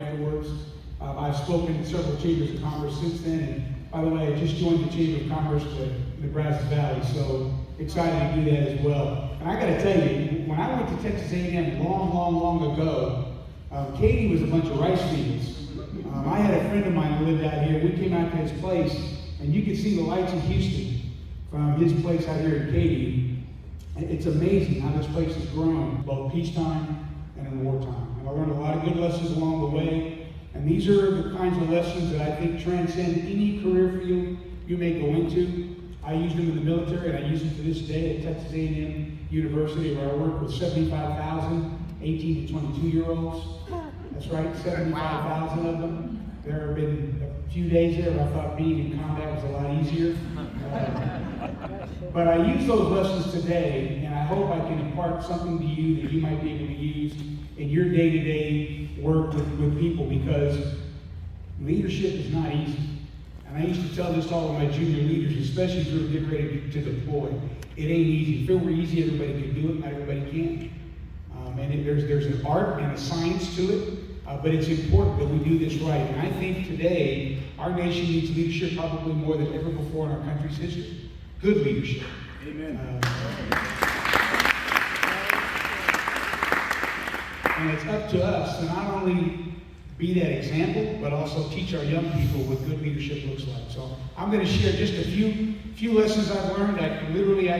afterwards. I've spoken in several chambers of commerce since then, and by the way, I just joined the Chamber of Commerce in the Brazos Valley, so excited to do that as well. And I got to tell you, when I went to Texas A&M long ago, Katy was a bunch of rice fields. I had a friend of mine who lived out here. We came out to his place, and you could see the lights of Houston from his place out here in Katy. It's amazing how this place has grown, both peacetime and in wartime. And I learned a lot of good lessons along the way. And these are the kinds of lessons that I think transcend any career field you may go into. I used them in the military, and I use them to this day at Texas A&M University, where I work with 75,000 18 to 22-year-olds. That's right, 75,000 of them. There have been a few days there where I thought being in combat was a lot easier. But I use those lessons today, and I hope I can impart something to you that you might be able to use in your day-to-day work with people, because leadership is not easy. And I used to tell this to all of my junior leaders, especially if you're getting ready to deploy. It ain't easy. If it were easy, everybody could do it. Not everybody can. There's an art and a science to it, but it's important that we do this right. And I think today, our nation needs leadership probably more than ever before in our country's history. Good leadership. Amen. And it's up to us to not only be that example, but also teach our young people what good leadership looks like. So I'm going to share just a few lessons I've learned. I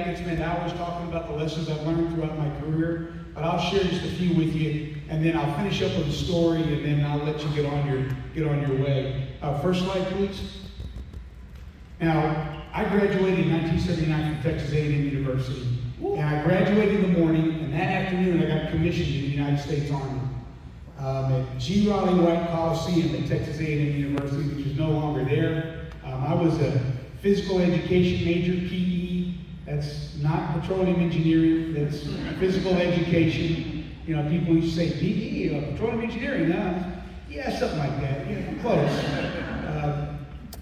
could spend hours talking about the lessons I've learned throughout my career, but I'll share just a few with you, and then I'll finish up with a story, and then I'll let you get on your way. First slide, please. Now, I graduated in 1979 from Texas A&M University, and I graduated in the morning, and that afternoon I got commissioned in the United States Army at G. Raleigh White Coliseum at Texas A&M University, which is no longer there. I was a physical education major, PE. That's not petroleum engineering, that's physical education. You know, people used to say, PE, petroleum engineering, yeah, something like that, close.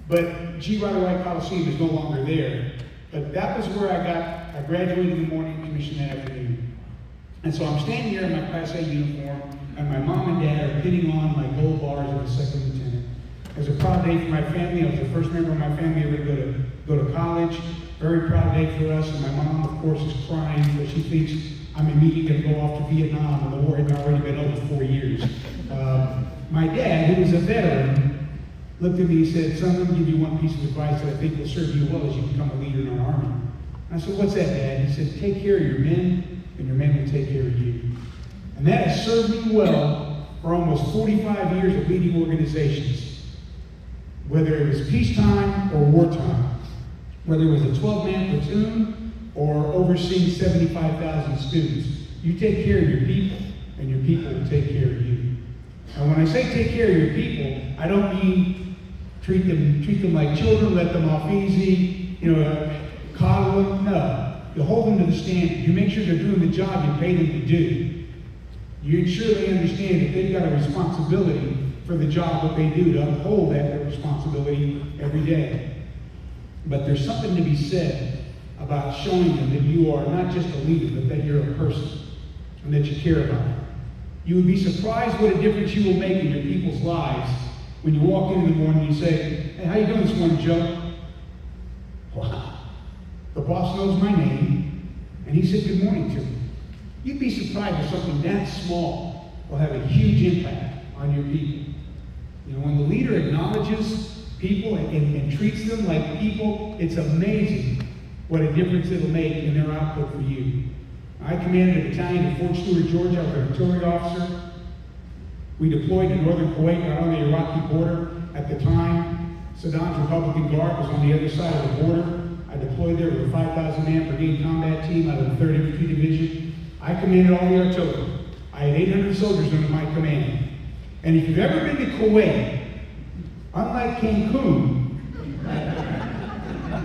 But G. Raleigh White Coliseum is no longer there. But that was where I graduated in the morning, commissioned that afternoon. And so I'm standing here in my Class A uniform, and my mom and dad are hitting on my gold bars as a second lieutenant. It was a proud day for my family. I was the first member of my family ever to go to college. Very proud day for us. And my mom, of course, is crying because she thinks I'm immediately going to go off to Vietnam, and the war had already been over 4 years. My dad, who was a veteran, looked at me and said, "Son, let me give you one piece of advice that I think will serve you well as you become a leader in our army." And I said, "What's that, Dad?" He said, "Take care of your men, and your men will take care of you." And that has served me well for almost 45 years of leading organizations, whether it was peacetime or wartime, whether it was a 12-man platoon or overseeing 75,000 students. You take care of your people, and your people will take care of you. And when I say take care of your people, I don't mean treat them like children, let them off easy, coddle them. No, you hold them to the standard. You make sure they're doing the job you pay them to do. You ensure they understand that they've got a responsibility for the job that they do, to uphold that responsibility every day. But there's something to be said about showing them that you are not just a leader, but that you're a person, and that you care about them. You would be surprised what a difference you will make in your people's lives when you walk in the morning and you say, "Hey, how you doing this morning, Joe?" Wow. The boss knows my name, and he said good morning to me. You'd be surprised if something that small will have a huge impact on your people. When the leader acknowledges people and treats them like people, it's amazing what a difference it'll make in their output for you. I commanded a battalion in Fort Stewart, Georgia. I was an artillery officer. We deployed to northern Kuwait, right on the Iraqi border. At the time, Saddam's Republican Guard was on the other side of the border. I deployed there with a 5,000-man brigade combat team out of the 3rd Infantry Division. I commanded all the artillery. I had 800 soldiers under my command. And if you've ever been to Kuwait, unlike Cancun,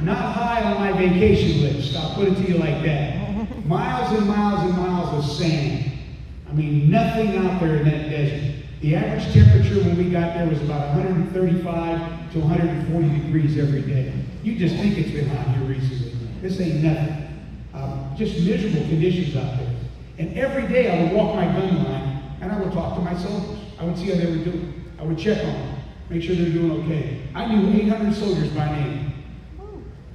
not high on my vacation list, I'll put it to you like that. Miles and miles and miles of sand. I mean, nothing out there in that desert. The average temperature when we got there was about 135 to 140 degrees every day. You just think it's been hot here recently. This ain't nothing. Just miserable conditions out there. And every day I would walk my gun line and I would talk to my soldiers. I would see how they were doing. I would check on them, make sure they're doing okay. I knew 800 soldiers by name.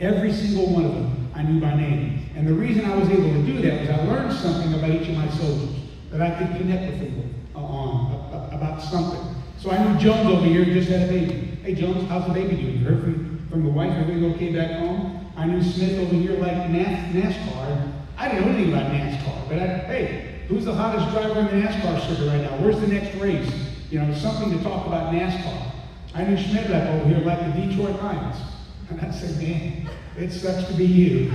Every single one of them I knew by name. And the reason I was able to do that was I learned something about each of my soldiers that I could connect with them on, about something. So I knew Jones over here just had a baby. Hey Jones, how's the baby doing? You heard from the wife, everything okay back home? I knew Smith over here liked NASCAR. I didn't know anything about NASCAR, but hey, who's the hottest driver in the NASCAR circuit right now? Where's the next race? You know, something to talk about NASCAR. I knew Schmidt over here liked the Detroit Lions. And I said, man, it sucks to be you.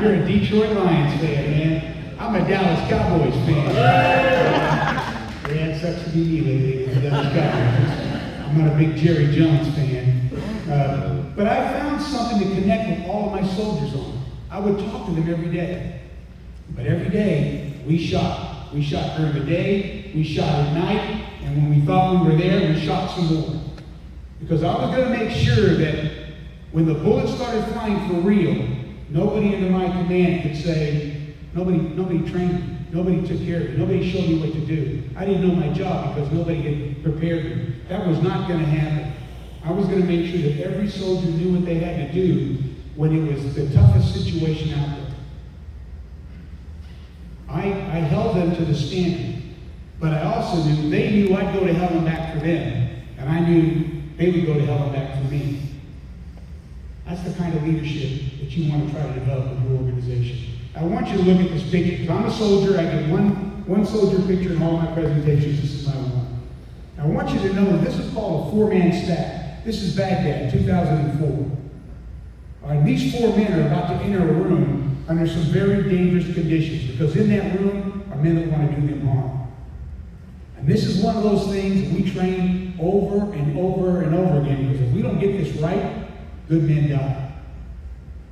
You're a Detroit Lions fan, man. I'm a Dallas Cowboys fan. Yeah, it sucks to be me lately, the Dallas Cowboys. I'm not a big Jerry Jones fan. But I found something to connect with all of my soldiers on. I would talk to them every day. But every day, we shot. We shot during the day, we shot at night, and when we thought we were there, we shot some more. Because I was going to make sure that when the bullets started flying for real, nobody under my command could say, nobody trained me, nobody took care of me, nobody showed me what to do. I didn't know my job because nobody had prepared me. That was not going to happen. I was going to make sure that every soldier knew what they had to do when it was the toughest situation out there. I held them to the standard, but I also knew they knew I'd go to hell and back for them, and I knew they would go to hell and back for me. That's the kind of leadership that you want to try to develop in your organization. I want you to look at this picture, because I'm a soldier. I get one soldier picture in all my presentations. This is my one. I want you to know that this is called a four-man stack. This is Baghdad, 2004. All right, these four men are about to enter a room under some very dangerous conditions, because in that room are men that want to do them harm. And this is one of those things that we train over and over and over again, because if we don't get this right, good men die.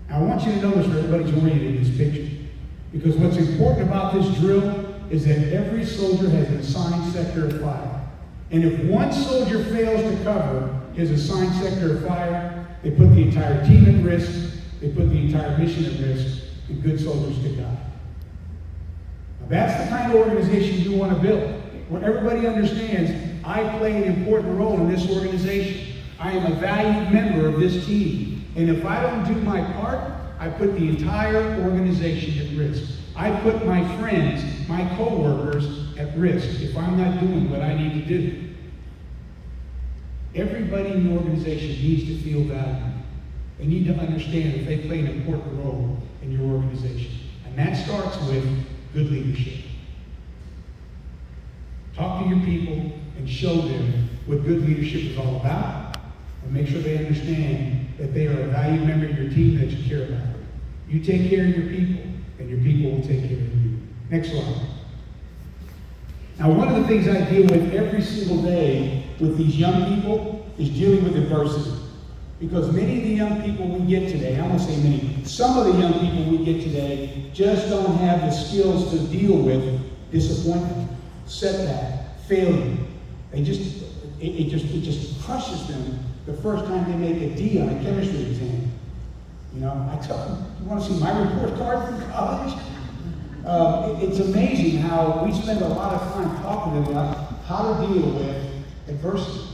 I want you to notice where everybody's oriented in this picture, because what's important about this drill is that every soldier has an assigned sector of fire. And if one soldier fails to cover his assigned sector of fire, they put the entire team at risk, they put the entire mission at risk, and good soldiers could die. Now, that's the kind of organization you want to build, where everybody understands I play an important role in this organization. I am a valued member of this team. And if I don't do my part, I put the entire organization at risk. I put my friends, my co-workers at risk if I'm not doing what I need to do. Everybody in the organization needs to feel valued. They need to understand that they play an important role in your organization. And that starts with good leadership. Talk to your people and show them what good leadership is all about, and make sure they understand that they are a valued member of your team, that you care about them. You take care of your people, and your people will take care of you. Next slide. Now, one of the things I deal with every single day with these young people is dealing with adversity. Because many of the young people we get today, I won't say many, some of the young people we get today just don't have the skills to deal with disappointment, setback, failure. It just crushes them the first time they make a D on a chemistry exam. You know, I tell them, you want to see my report card from college? It's amazing how we spend a lot of time talking to them about how to deal with adversity.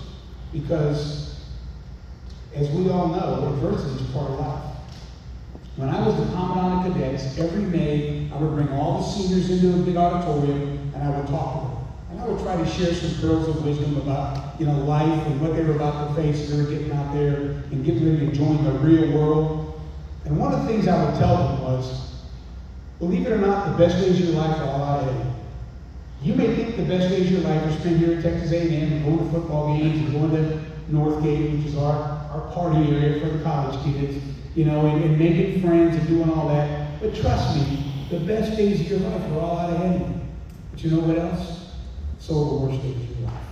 Because, as we all know, adversity is part of life. When I was the Commandant of Cadets, every May I would bring all the seniors into a big auditorium and I would talk to them. And I would try to share some pearls of wisdom about, life and what they were about to face as they were getting out there and getting ready to join the real world. And one of the things I would tell them was, believe it or not, the best days of your life are all out ahead of you. You may think the best days of your life are spent here at Texas A&M and going to football games and going to Northgate, which is our party area for the college kids, and making friends and doing all that. But trust me, the best days of your life are all out ahead of you. But you know what else? So are the worst days of your life.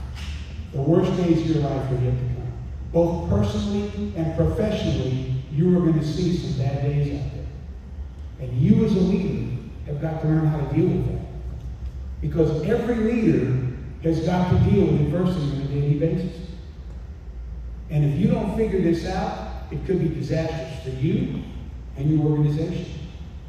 The worst days of your life are yet to come. Both personally and professionally, you are going to see some bad days out there. And you as a leader have got to learn how to deal with that. Because every leader has got to deal with adversity on a daily basis. And if you don't figure this out, it could be disastrous for you and your organization.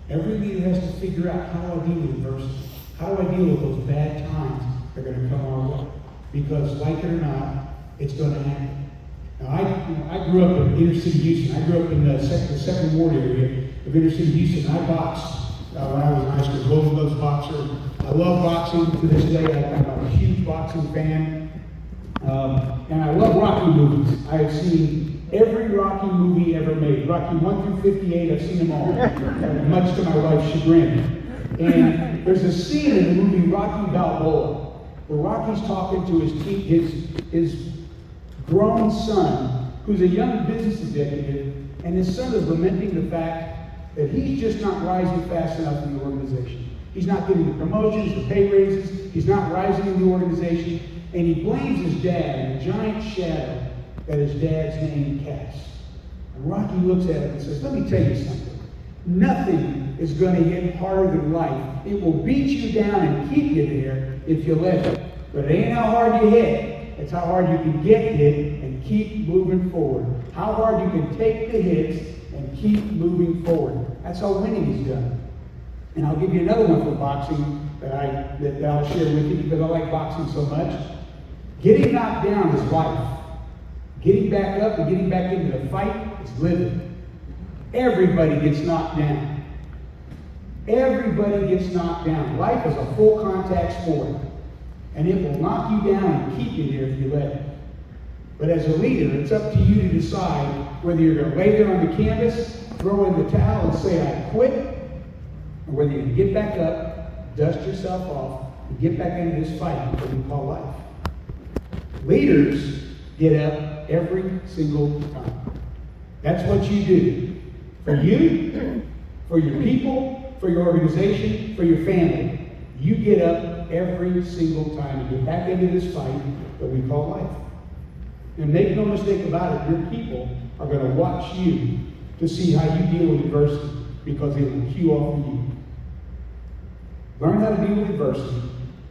Every leader has to figure out, how do I deal with adversity? How do I deal with those bad times are going to come our way. Because, like it or not, it's going to happen. Now, I grew up in inner city Houston. I grew up in the second ward area of inner city Houston. I boxed when I was in high school. Both of those boxers. I love boxing to this day. I'm a huge boxing fan. And I love Rocky movies. I've seen every Rocky movie ever made. Rocky 1 through 58, I've seen them all, much to my wife's chagrin. And there's a scene in the movie Rocky Balboa where Rocky's talking to his grown son, who's a young business executive, and his son is lamenting the fact that he's just not rising fast enough in the organization. He's not getting the promotions, the pay raises, he's not rising in the organization, and he blames his dad in a giant shadow that his dad's name casts. And Rocky looks at it and says, let me tell you something. Nothing is going to hit harder than life. It will beat you down and keep you there if you let it. But it ain't how hard you hit. It's how hard you can get hit and keep moving forward. How hard you can take the hits and keep moving forward. That's how winning is done. And I'll give you another one for boxing that I'll share with you because I like boxing so much. Getting knocked down is life. Getting back up and getting back into the fight is living. Everybody gets knocked down. Everybody gets knocked down. Life is a full contact sport. And it will knock you down and keep you there if you let it. But as a leader, it's up to you to decide whether you're going to lay there on the canvas, throw in the towel and say, I quit, or whether you're going to get back up, dust yourself off, and get back into this fight that we call life. Leaders get up every single time. That's what you do. For you, for your people, for your organization, for your family. You get up every single time and get back into this fight that we call life. And make no mistake about it, your people are going to watch you to see how you deal with adversity because it will cue off of you. Learn how to deal with adversity,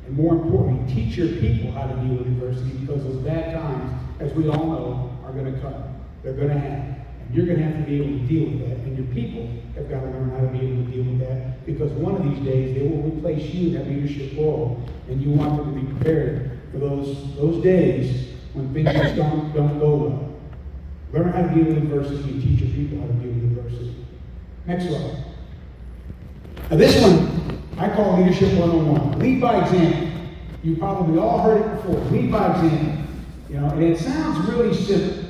and more importantly, teach your people how to deal with adversity because those bad times, as we all know, are going to come. They're going to happen. And you're going to have to be able to deal with that. And your people have got to learn how to be able to deal with that because one of these days they will replace you in that leadership role. And you want them to be prepared for those days when things just don't go well. Learn how to deal with adversity and teach your people how to deal with adversity. Next slide. Now this one, I call Leadership 101. Lead by example. You probably all heard it before. Lead by example. And it sounds really simple.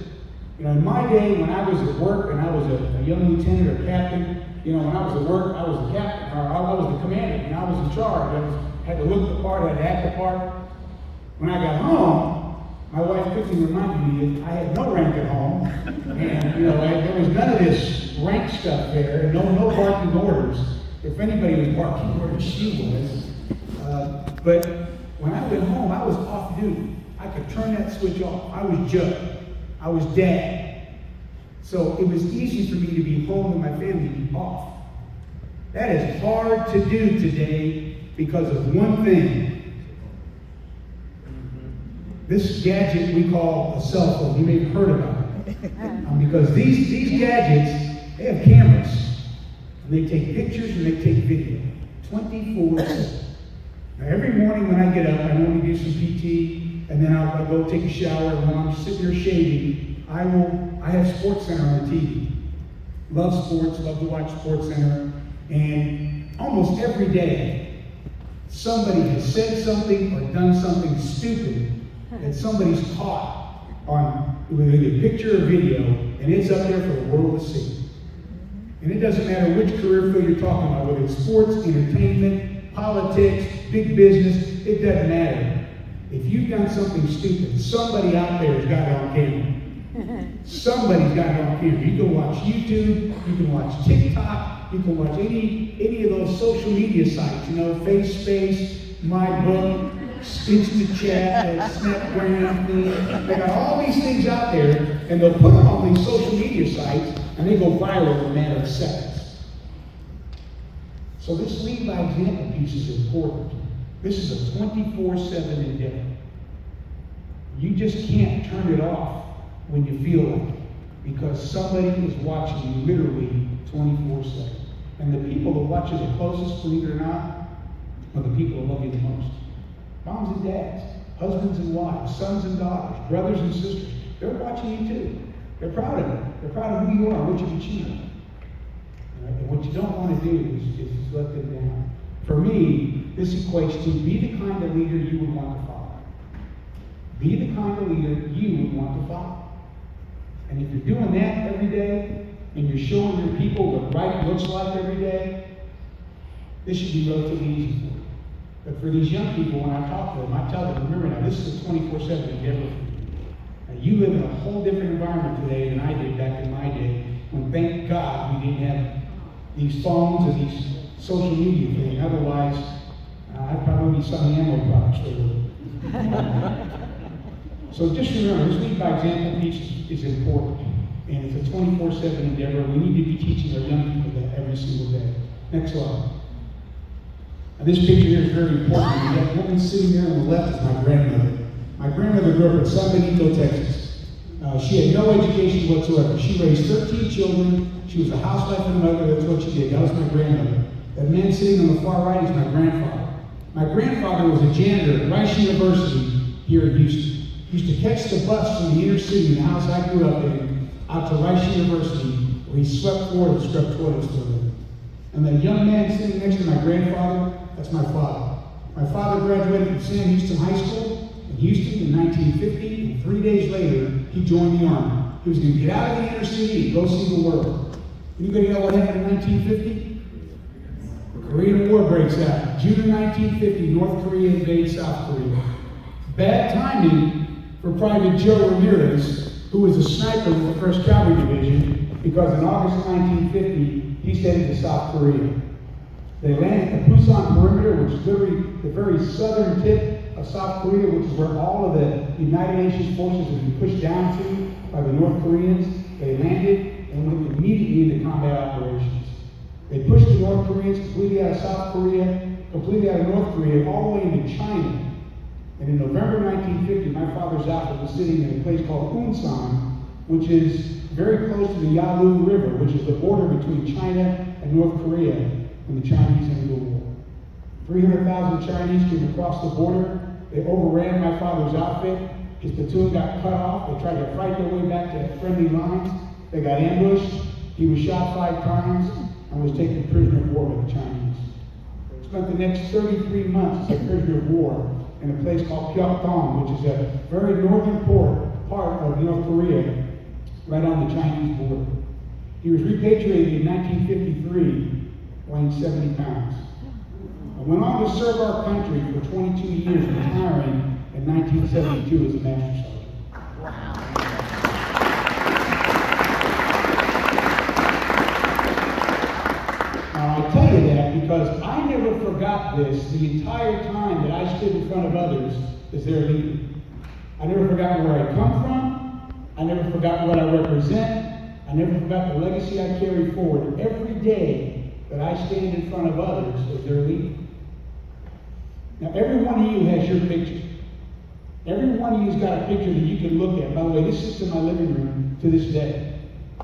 In my day when I was at work and I was a young lieutenant or captain, when I was at work, I was the captain, or I was the commander, and I was in charge. I had to look the part, I had to act the part. When I got home, my wife quickly reminded me that I had no rank at home, and there was none of this rank stuff there, no barking orders. If anybody was barking orders, she was. But when I went home, I was off duty. I could turn that switch off. I was judge. I was dad. So it was easy for me to be home and my family to be off. That is hard to do today because of one thing. This gadget we call a cell phone. You may have heard about it. Because these gadgets, they have cameras. And they take pictures and they take video. 24/7. Now every morning when I get up, I normally do some PT. And then I'll go take a shower, and when I'm sitting there shaving, I have SportsCenter on the TV. Love sports, love to watch SportsCenter. And almost every day, somebody has said something or done something stupid that somebody's caught on with a picture or video, and it's up there for the world to see. And it doesn't matter which career field you're talking about, whether it's sports, entertainment, politics, big business, it doesn't matter. If you've done something stupid, somebody out there has got it on camera. Somebody's got it on camera. You can watch YouTube, you can watch TikTok, you can watch any of those social media sites, FaceSpace, MyBook, InstaChat, Snapgram, they got all these things out there, and they'll put them on these social media sites, and they go viral in a matter of seconds. So this lead by example piece is important. This is a 24/7 endeavor. You just can't turn it off when you feel like it, because somebody is watching you literally 24/7. And the people that watch you the closest, believe it or not, are the people that love you the most. moms and dads, husbands and wives, sons and daughters, brothers and sisters. They're watching you too. They're proud of you. They're proud of who you are, what you've achieved. Right? And what you don't want to do is let them down. For me, this equates to be the kind of leader you would want to follow. Be the kind of leader you would want to follow. And if you're doing that every day, and you're showing your people what right looks like every day, this should be relatively easy for you. But for these young people, when I talk to them, I tell them, remember now, this is a 24/7 endeavor for you. Now, you live in a whole different environment today than I did back in my day, when thank God we didn't have these phones and these social media things. Otherwise, I'd probably be selling ammo products for a living. So just remember, this lead by example piece is important. And it's a 24/7 endeavor. We need to be teaching our young people that every single day. Next slide. Now, this picture here is very important. That woman sitting there on the left is my grandmother. My grandmother grew up in San Benito, Texas. She had no education whatsoever. She raised 13 children. She was a housewife and a mother. That's what she did. That was my grandmother. That man sitting on the far right is my grandfather. My grandfather was a janitor at Rice University here in Houston. He used to catch the bus from the inner city in the house I grew up in out to Rice University, where he swept floors and scrubbed toilets for a living. And the young man sitting next to my grandfather, that's my father. My father graduated from Sam Houston High School in Houston in 1950, and 3 days later, he joined the Army. He was going to get out of the inner city and go see the world. Anybody know what happened in 1950? The Korean War breaks out. June of 1950, North Korea invades South Korea. Bad timing for Private Joe Ramirez, who was a sniper with the 1st Cavalry Division, because in August of 1950, he's headed to South Korea. They landed at the Busan perimeter, which is literally the very southern tip of South Korea, which is where all of the United Nations forces have been pushed down to by the North Koreans. They landed and went immediately into combat operations. They pushed the North Koreans completely out of South Korea, completely out of North Korea, all the way into China. And in November 1950, my father's outfit was sitting in a place called Unsan, which is very close to the Yalu River, which is the border between China and North Korea, when the Chinese ended the war. 300,000 Chinese came across the border. They overran my father's outfit. His platoon got cut off. They tried to fight their way back to friendly lines. They got ambushed. He was shot 5 times and was taken prisoner of war by the Chinese. Spent the next 33 months as a prisoner of war in a place called Pyeongtaek, which is a very northern part of North Korea, right on the Chinese border. He was repatriated in 1953, weighing 70 pounds. And went on to serve our country for 22 years, retiring in 1972 as a master sergeant. Wow. Now, I tell you that because I never forgot this the entire time that I stood in front of others as their leader. I never forgot where I come from. I never forgot what I represent. I never forgot the legacy I carry forward every day that I stand in front of others as their leader. Now, every one of you has your picture. Every one of you's got a picture that you can look at. By the way, this sits in my living room to this day.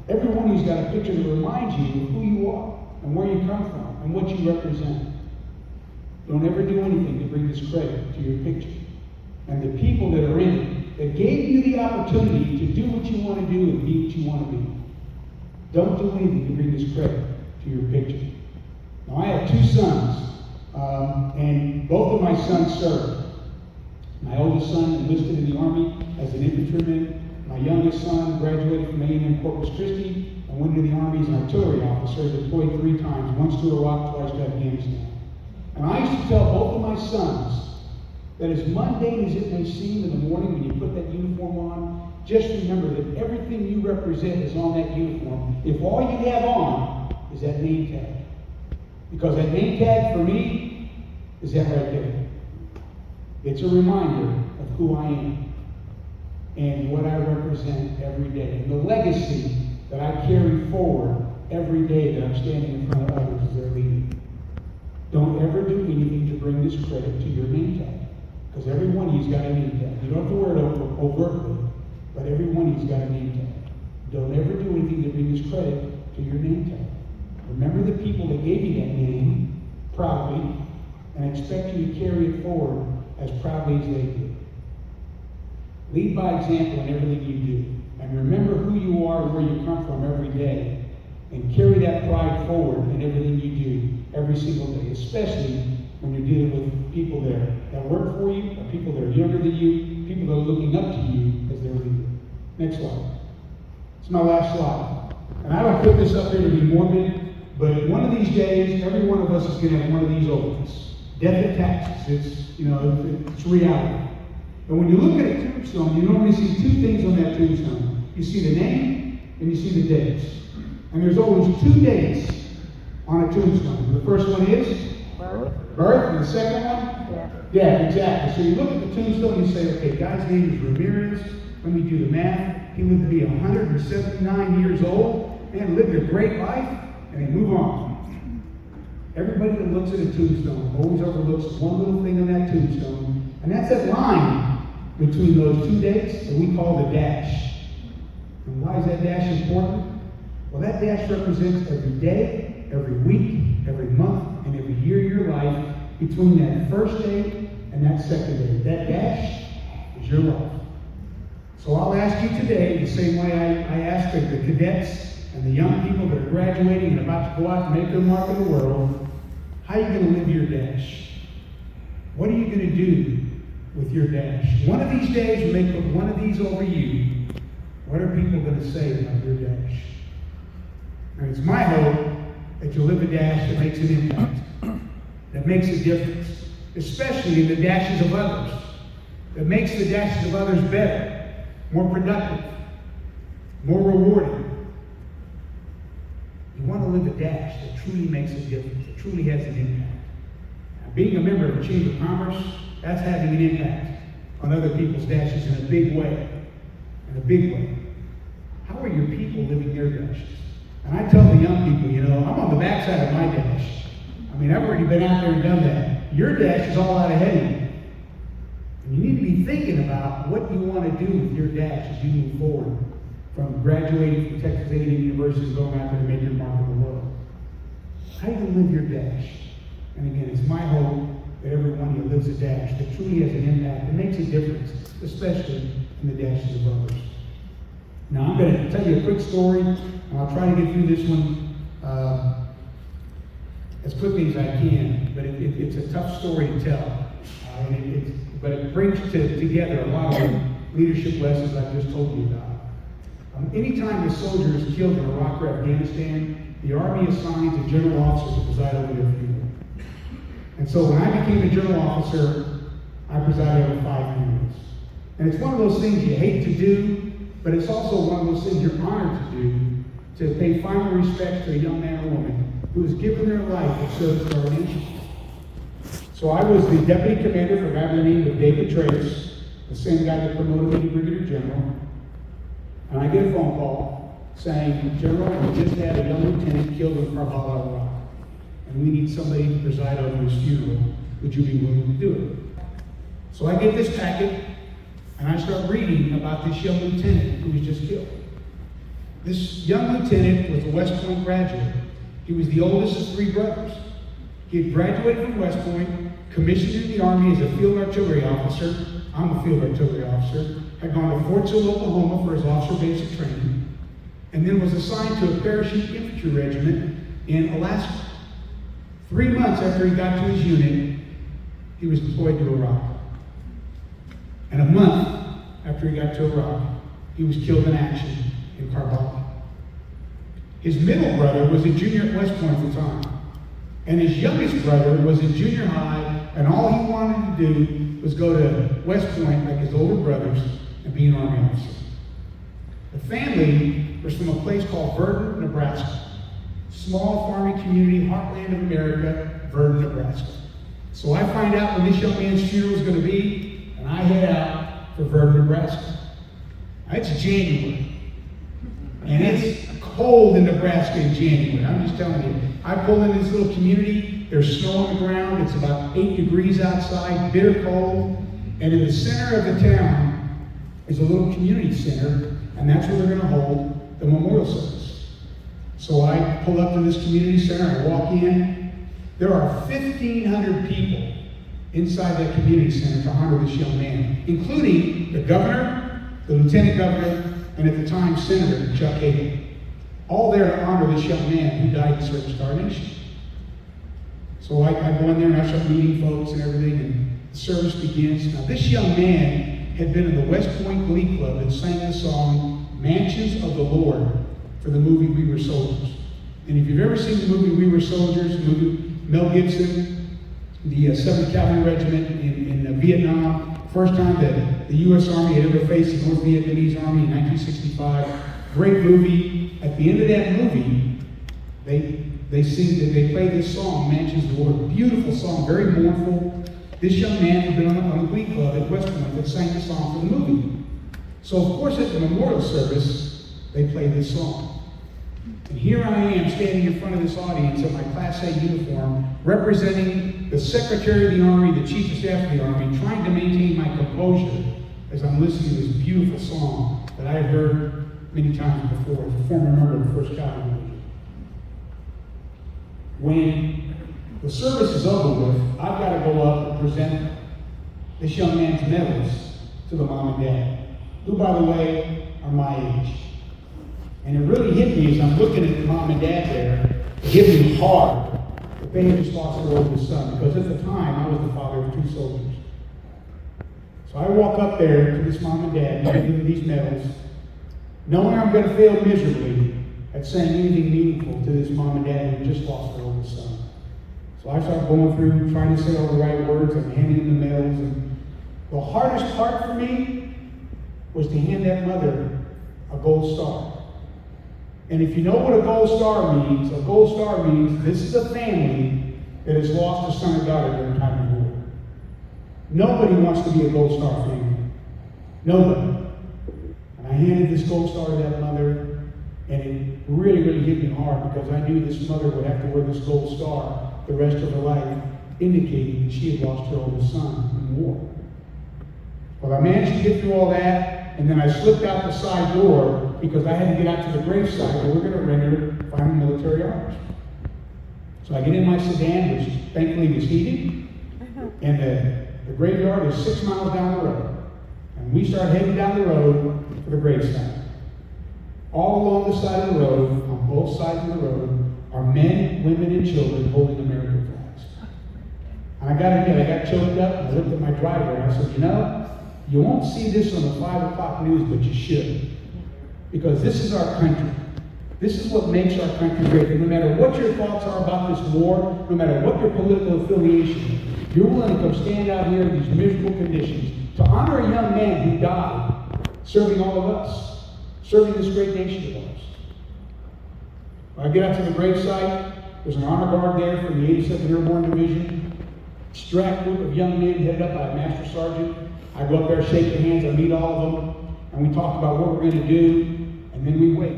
Every one of you's got a picture that reminds you of who you are and where you come from and what you represent. Don't ever do anything to bring discredit to your picture. And the people that are in it, that gave you the opportunity to do what you want to do and be what you want to be. Don't do anything to bring discredit to your picture. Now, I have 2 sons, and both of my sons served. My oldest son enlisted in the Army as an infantryman. My youngest son graduated from A&M Corpus Christi and went into the Army as an artillery officer, deployed 3 times, once to Iraq, twice to Afghanistan. And I used to tell both of my sons that as mundane as it may seem in the morning when you put that uniform on, just remember that everything you represent is on that uniform. If all you have on is that name tag. Because that name tag for me is that right there. It's a reminder of who I am and what I represent every day. And the legacy that I carry forward every day that I'm standing in front of others as their leader. Don't ever do anything to bring discredit to your name tag. Because every one of you's got a name tag. You don't have to wear it overtly, but every one of you's got a name tag. Don't ever do anything to bring discredit to your name tag. Remember the people that gave you that name proudly and expect you to carry it forward as proudly as they did. Lead by example in everything you do. And remember who you are and where you come from every day. And carry that pride forward in everything you do every single day, especially when you're dealing with people that work for you, or people that are younger than you, people that are looking up to you as their leader. Next slide. It's my last slide. And I don't put this up here to be morbid, but one of these days, every one of us is going to have one of these over us. Death and taxes. It's reality. And when you look at a tombstone, you normally see two things on that tombstone. You see the name and you see the dates. And there's always two dates on a tombstone. The first one is birth, and the second one? Yeah, exactly. So you look at the tombstone and you say, okay, guy's name is Ramirez. Let me do the math. He lived to be 179 years old and lived a great life, and he moved on. Everybody that looks at a tombstone always overlooks one little thing on that tombstone, and that's that line between those two dates that we call the dash. And why is that dash important? Well, that dash represents every day, every week, every month, and every year of your life between that first day and that second day. That dash is your life. So I'll ask you today, the same way I asked the cadets and the young people that are graduating and about to go out and make their mark in the world, how are you going to live your dash? What are you going to do with your dash? One of these days, when they put one of these over you, what are people going to say about your dash? And it's my hope that you live a dash that makes an impact, that makes a difference, especially in the dashes of others, that makes the dashes of others better, more productive, more rewarding. You want to live a dash that truly makes a difference, that truly has an impact. Now, being a member of the Chamber of Commerce, that's having an impact on other people's dashes in a big way. In a big way. How are your people living their dashes? And I tell the young people, I'm on the backside of my dash. I've already been out there and done that. Your dash is all out ahead of you. And you need to be thinking about what you want to do with your dash as you move forward from graduating from Texas A&M University and going out there to make your mark in the world. How are you going to live your dash? And again, it's my hope that every one of you lives a dash that truly has an impact and makes a difference, especially in the dashes of others. Now, I'm going to tell you a quick story, and I'll try to get through this one as quickly as I can, but it's a tough story to tell. But it brings together a lot of the leadership lessons I just told you about. Anytime a soldier is killed in Iraq or Afghanistan, the Army assigns a general officer to preside over their funeral. And so when I became a general officer, I presided over 5 funerals. And it's one of those things you hate to do, but it's also one of those things you're honored to do, to pay final respects to a young man or woman who has given their life in service to our nation. So I was the deputy commander for a guy by the name of David Trace, the same guy that promoted me to brigadier general. And I get a phone call saying, General, we just had a young lieutenant killed in Karbala, Iraq, and we need somebody to preside over his funeral. Would you be willing to do it? So I get this packet, and I start reading about this young lieutenant who was just killed. This young lieutenant was a West Point graduate. He was the oldest of 3 brothers. He had graduated from West Point, commissioned in the Army as a field artillery officer. I'm a field artillery officer. Had gone to Fort Sill, Oklahoma for his officer basic training, and then was assigned to a parachute infantry regiment in Alaska. 3 months after he got to his unit, he was deployed to Iraq. And a month after he got to Iraq, he was killed in action in Karbala. His middle brother was a junior at West Point at the time. And his youngest brother was in junior high, and all he wanted to do was go to West Point like his older brothers and be an Army officer. The family was from a place called Verdon, Nebraska. Small farming community, heartland of America, Verdon, Nebraska. So I find out when this young man's funeral is going to be, and I head out for Verdon, Nebraska. Now, it's January. And it's cold in Nebraska in January. I'm just telling you. I pull in this little community. There's snow on the ground. It's about 8 degrees outside, bitter cold. And in the center of the town is a little community center, and that's where they're going to hold the memorial service. So I pull up to this community center. I walk in. There are 1,500 people inside that community center to honor this young man, including the governor, the lieutenant governor, and at the time, Senator Chuck Hagel. All there to honor this young man who died in service to our nation. So I go in there and I start meeting folks and everything, and the service begins. Now, this young man had been in the West Point Glee Club and sang the song Mansions of the Lord for the movie We Were Soldiers. And if you've ever seen the movie We Were Soldiers, the movie Mel Gibson, the 7th Cavalry Regiment in Vietnam, first time that the U.S. Army had ever faced the North Vietnamese Army in 1965. Great movie. At the end of that movie, they play this song, Mansions of the Lord. Beautiful song, very mournful. This young man had been on a Glee Club at West Point that sang the song for the movie. So of course at the memorial service, they played this song. And here I am standing in front of this audience in my Class A uniform, representing the Secretary of the Army, the Chief of Staff of the Army, trying to maintain my composure as I'm listening to this beautiful song that I had heard many times before, as a former member of the 1st Cavalry Division. When the service is over with, I've got to go up and present this young man's medals to the mom and dad, who, by the way, are my age. And it really hit me as I'm looking at the mom and dad there, it hit me hard that they had just lost their oldest son, because at the time, I was the father of 2 soldiers. So I walk up there to this mom and dad, and give them these medals, knowing I'm going to fail miserably at saying anything meaningful to this mom and dad who just lost their oldest son. So I start going through, trying to say all the right words, I'm handing them the medals, and the hardest part for me was to hand that mother a gold star. And if you know what a gold star means this is a family that has lost a son or daughter during time of war. Nobody wants to be a gold star family. Nobody. And I handed this gold star to that mother, and it really, really hit me hard, because I knew this mother would have to wear this gold star the rest of her life, indicating that she had lost her oldest son in war. Well, I managed to get through all that, and then I slipped out the side door because I had to get out to the gravesite where we're going to render final military honors. So I get in my sedan, which thankfully was heated, and the graveyard is 6 miles down the road. And we start heading down the road for the gravesite. All along the side of the road, on both sides of the road, are men, women, and children holding American flags. And I got to admit, I got choked up, and I looked at my driver, and I said, you won't see this on the 5 o'clock news, but you should. Because this is our country. This is what makes our country great. And no matter what your thoughts are about this war, no matter what your political affiliation, you're willing to come stand out here in these miserable conditions to honor a young man who died serving all of us, serving this great nation of ours. When I get out to the gravesite, there's an honor guard there from the 87th Airborne Division, strapped group of young men headed up by a master sergeant. I go up there, shake their hands, I meet all of them, and we talk about what we're going to do, and then we wait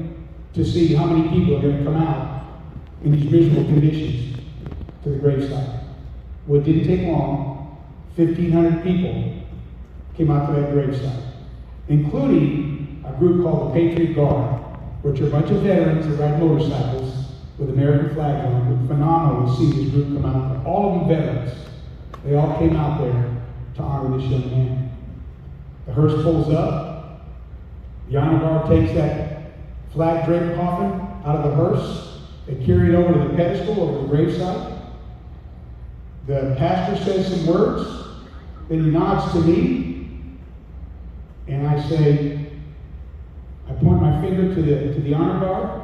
to see how many people are going to come out in these miserable conditions to the gravesite. Well, it didn't take long. 1,500 people came out to that gravesite, including a group called the Patriot Guard, which are a bunch of veterans that ride motorcycles with American flags on them. It's phenomenal to see this group come out there. All of them veterans. They all came out there to honor this young man. The hearse pulls up. The honor guard takes that flag draped coffin out of the hearse. They carry it over to the pedestal over the gravesite. The pastor says some words. Then he nods to me. And I say, I point my finger to the honor guard.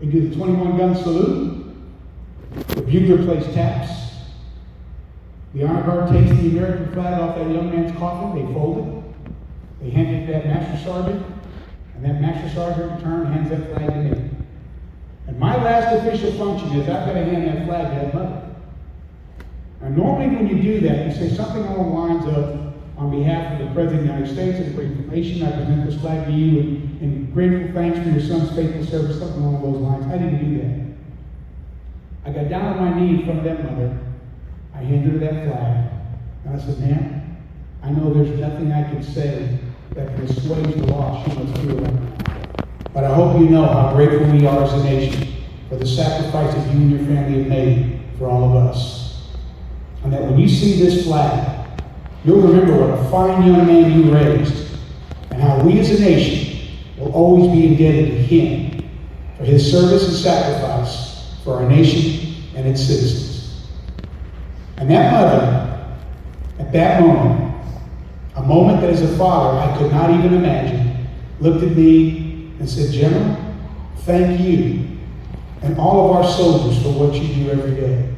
They do the 21-gun salute. The bugler plays taps. The honor guard takes the American flag off that young man's coffin. They fold it. They hand it to that master sergeant. And that master sergeant in turn hands that flag to me. And my last official function is I've got to hand that flag to that mother. Now, normally when you do that, you say something along the lines of, on behalf of the President of the United States and the great nation, I present this flag to you in grateful thanks for your son's faithful service, something along those lines. I didn't do that. I got down on my knee in front of that mother. I handed her that flag. And I said, ma'am, I know there's nothing I can say that can assuage the loss she must feel right now. But I hope you know how grateful we are as a nation for the sacrifices you and your family have made for all of us. and that when you see this flag, you'll remember what a fine young man you raised, and how we as a nation will always be indebted to him for his service and sacrifice for our nation and its citizens. And that mother, at that moment, a moment that as a father I could not even imagine, looked at me and said, "General, thank you and all of our soldiers for what you do every day.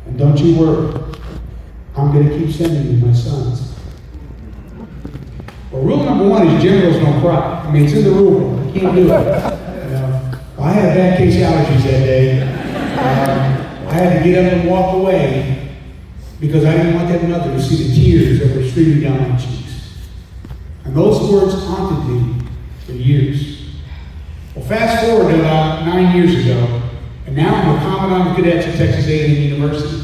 And don't you worry, I'm going to keep sending you my sons." Well, rule number one is generals don't cry. I mean, it's in the rule book. You can't do it. Well, I had a bad case of allergies that day. I had to get up and walk away because I didn't want that mother to see the tears that were streaming down my cheeks. And those words haunted me for years. Well, fast forward to about 9 years ago, and now I'm a commandant of cadets at Texas A&M University.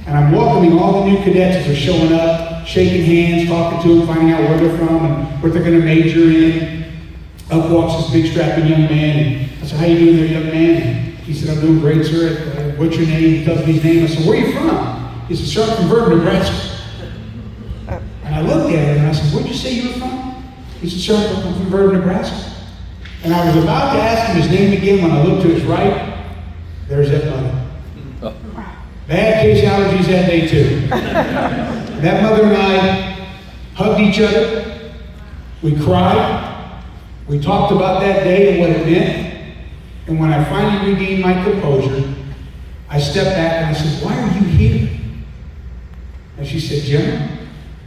And I'm welcoming all the new cadets as they're showing up, shaking hands, talking to them, finding out where they're from and what they're going to major in. Up walks this big strapping young man, and I said, "How you doing there, young man?" And he said, "I'm doing great, sir." "What's your name?" He tells me his name. I said, "Where are you from?" He said, "Sir, I'm from Vernon, Nebraska." And I looked at him and I said, "Where'd you say you were from?" He said, "Sir, I'm from Vernon, Nebraska." And I was about to ask him his name again when I looked to his right. There's that mother. Bad case allergies that day too. That mother and I hugged each other. We cried. We talked about that day and what it meant. And when I finally regained my composure, I stepped back and I said, "Why are you here?" And she said, "General,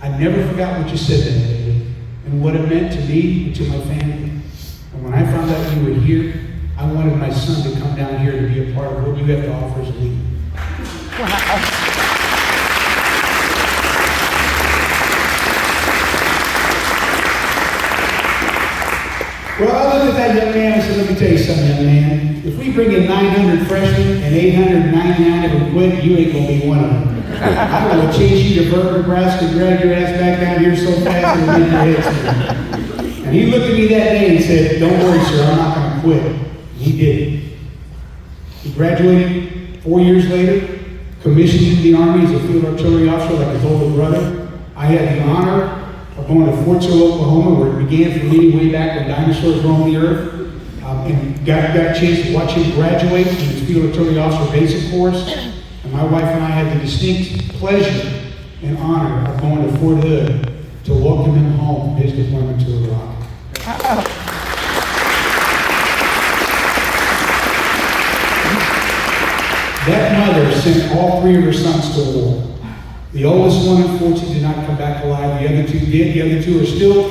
I never forgot what you said that day and what it meant to me and to my family. And when I found out you were here, I wanted my son to come down here to be a part of what you have to offer as a leader." Wow. Well, I looked at that young man and said, "Let me tell you something, young man. If we bring in 900 freshmen and 899 of them quit, you ain't going to be one of them. I'm going to chase you to Vernon, Nebraska, drag your ass back down here so fast it'll make your head spin." And he looked at me that day and said, "Don't worry, sir, I'm not going to quit." And he did. He graduated 4 years later, commissioned into the Army as a field artillery officer like his older brother. I had the honor of going to Fulshear, Oklahoma, where it began for me way back when dinosaurs roamed the earth, and got a chance to watch him graduate from his field artillery officer basic course. And my wife and I had the distinct pleasure and honor of going to Fort Hood to welcome him home from his deployment to Iraq. That mother sent all 3 of her sons to war. The oldest one, unfortunately, did not come back alive. The other 2 did. The other 2 are still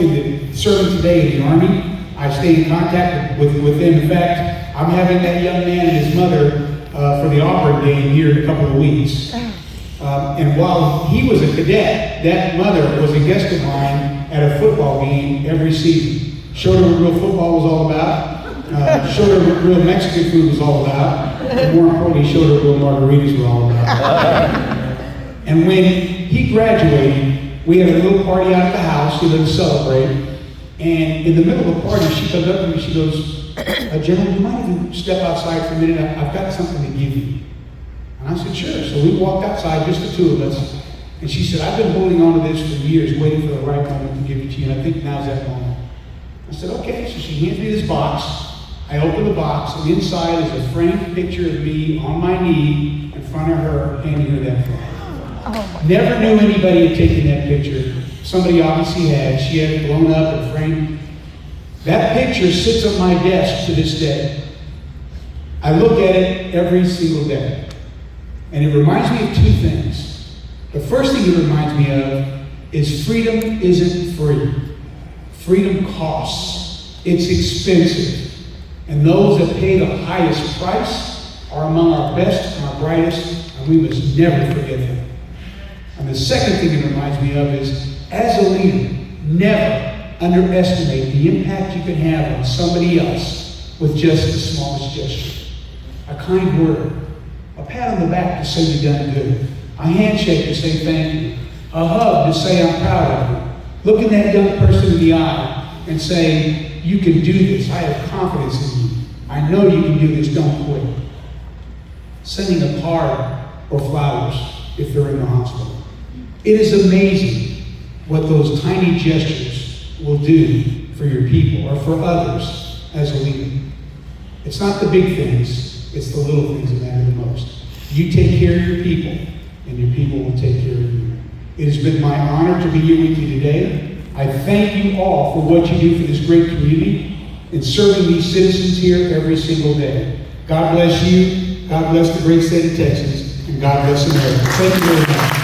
serving today in the Army. I stay in contact with them. In fact, I'm having that young man and his mother for the Auburn game here in a couple of weeks. And while he was a cadet, that mother was a guest of mine at a football game every season. Showed her what real football was all about. Showed her what real Mexican food was all about. And more importantly, showed her what real margaritas were all about. And when he graduated, we had a little party out at the house, to celebrate. And in the middle of the party, she comes up to me, she goes, "General, you might even step outside for a minute. I've got something to give you." And I said, "Sure." So we walked outside, just the 2 of us. And she said, "I've been holding on to this for years, waiting for the right moment to give it to you, and I think now's that moment." I said, "Okay." So she hands me this box. I open the box, and inside is a framed picture of me on my knee in front of her, handing her that flag. Never knew anybody had taken that picture. Somebody obviously had. She had it blown up and framed. That picture sits on my desk to this day. I look at it every single day. And it reminds me of 2 things. The first thing it reminds me of is freedom isn't free. Freedom costs. It's expensive. And those that pay the highest price are among our best and our brightest, and we must never forget them. And the second thing it reminds me of is, as a leader, never underestimate the impact you can have on somebody else with just the smallest gesture. A kind word, a pat on the back to say you've done good, a handshake to say thank you, a hug to say I'm proud of you, looking that young person in the eye and saying, "You can do this, I have confidence in you, I know you can do this, don't quit." Sending a card or flowers, if they're in the hospital. It is amazing what those tiny gestures will do for your people or for others as a leader. It's not the big things, it's the little things that matter the most. You take care of your people, and your people will take care of you. It has been my honor to be here with you today. I thank you all for what you do for this great community and serving these citizens here every single day. God bless you, God bless the great state of Texas, and God bless America. Thank you very much.